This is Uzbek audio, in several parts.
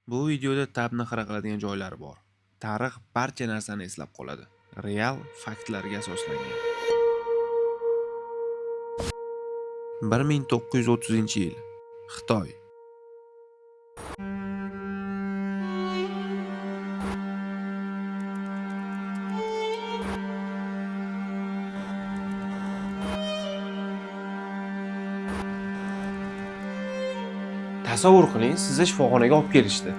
Bu videoda tabni xira qiladigan joylari bor. Tarix barcha narsani eslab qoladi. Real faktlarga asoslangan. 1930-yil. Xitoy. Tasavvur qiling, sizni shifoxonaga olib kelishdi.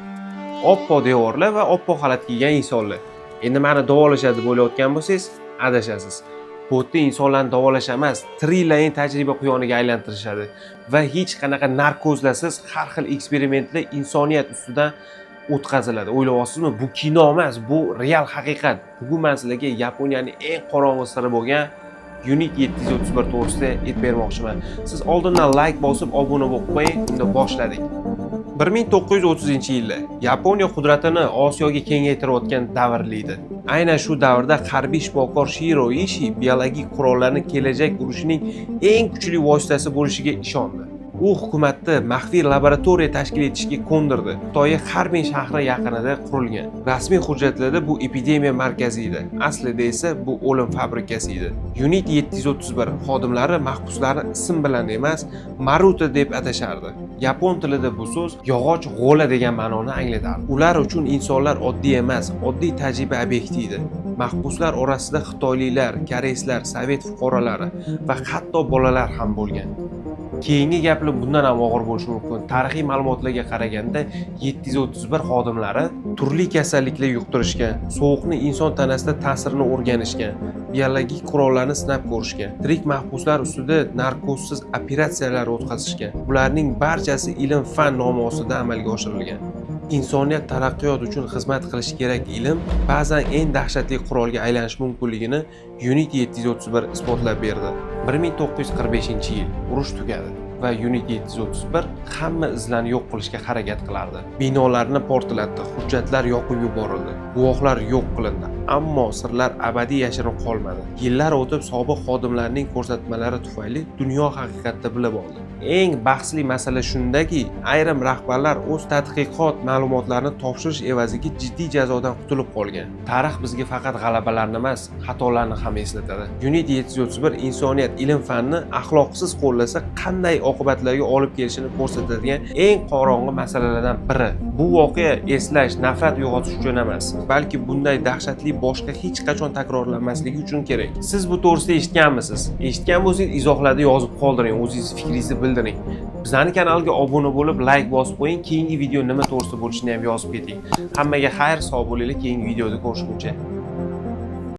Oppoq devorlar va oppoq xalat kiygan insonlar. Endi meni davolashadi deb o'ylayotgan bo'lsangiz, adashasiz. Bu yerda insonlarni davolash emas, trillion tajriba quyoniga aylantirishadi va hech qanaqa narkozlarsiz har xil eksperimentlar insoniyat ustidan o'tkaziladi. O'ylayapsizmi? Bu kino emas, bu real haqiqat. Bugun men sizlarga Yaponiyaning eng qorong'u siri bo'lgan Unit 731 to'g'risida aytib bermoqchiman. Siz oldindan like bosib, obuna bo'lib qo'ying, unda boshladik. 1930-yillar Yaponiya qudratini Osiyoga kengaytirayotgan davrliydi. Aynan shu davrda harbiy shifokor Shiro Ishii biologik qurollarni kelajak urushining eng kuchli vositasi bo'lishiga ishondi. U hukumatni maxfiy laboratoriya tashkil etishga ko'ndirdi. Xitoyning Xarbin shahri yaqinida qurilgan. Rasmiy hujjatlarda bu epidemiya markazi edi. Aslida esa bu o'lim fabrikasi edi. Unit 731 xodimlari mahbuslarni ism bilan emas, Maruta deb atashardi. Yapon tilida bu so'z yog'och g'o'la degan ma'noni anglatardi. Ular uchun insonlar oddiy emas, oddiy tajriba obyekti edi. Mahbuslar orasida xitoyliklar, koreyslar, sovet fuqarolari va hatto bolalar ham bo'lgan. Keyingi gaplar bundan ham og'ir bo'lishi mumkin. Tarixiy ma'lumotlarga qaraganda 731 xodimlari turli kasalliklar yuqtirishgan, sovuqni inson tanasida ta'sirini o'rganishgan, biologik qurollarni sinab ko'rishgan, tirik mahbuslar ustida narkozsiz operatsiyalar o'tkazishgan. Bularning barchasi ilm-fan nomi ostida amalga oshirilgan. Insoniyat taraqqiyot uchun xizmat qilishi kerak ilm ba'zan eng dahshatli qurolga aylanishi mumkinligini Unit 731 isbotlab berdi. 1945-yil urush tugadi va Unit 731 hamma izlarni yo'q qilishga harakat qilardi. Binolarni portlatdi, hujjatlar yoqib yuborildi, guvohlar yo'q qilindi. Ammo sirlar abadiy yashirin qolmadi. Yillar o'tib sobiq xodimlarning ko'rsatmalari tufayli dunyo haqiqatni bilib oldi. Eng bahsli masala shundaki, ayrim rahbarlar o'z tadqiqot ma'lumotlarini topshirish evaziga jiddiy jazodan qutulib qolgan. Tarix bizga faqat g'alabalarni emas, xatolarni ham eslatadi. Unit 731 insoniyat ilm-fanni axloqsiz qo'llasa qanday oqibatlarga olib kelishini ko'rsatadigan eng qorong'u masalalardan biri. Bu voqea eslash, nafrat uyg'otish uchun emas, balki bunday dahshatli boshqa hech qachon takrorlanmasligi uchun kerak. Siz bu to'g'risida eshitganmisiz? Eshitgan bo'lsangiz izohlarda yozib qoldiring, o'zingiz fikringizni bildiring. Bizning kanalga obuna bo'lib, like bosib qo'ying, keyingi video nima to'g'risida bo'lishini ham yozib keting. Hammaga xayr, sog' bo'linglar, keyingi videoda ko'rishguncha.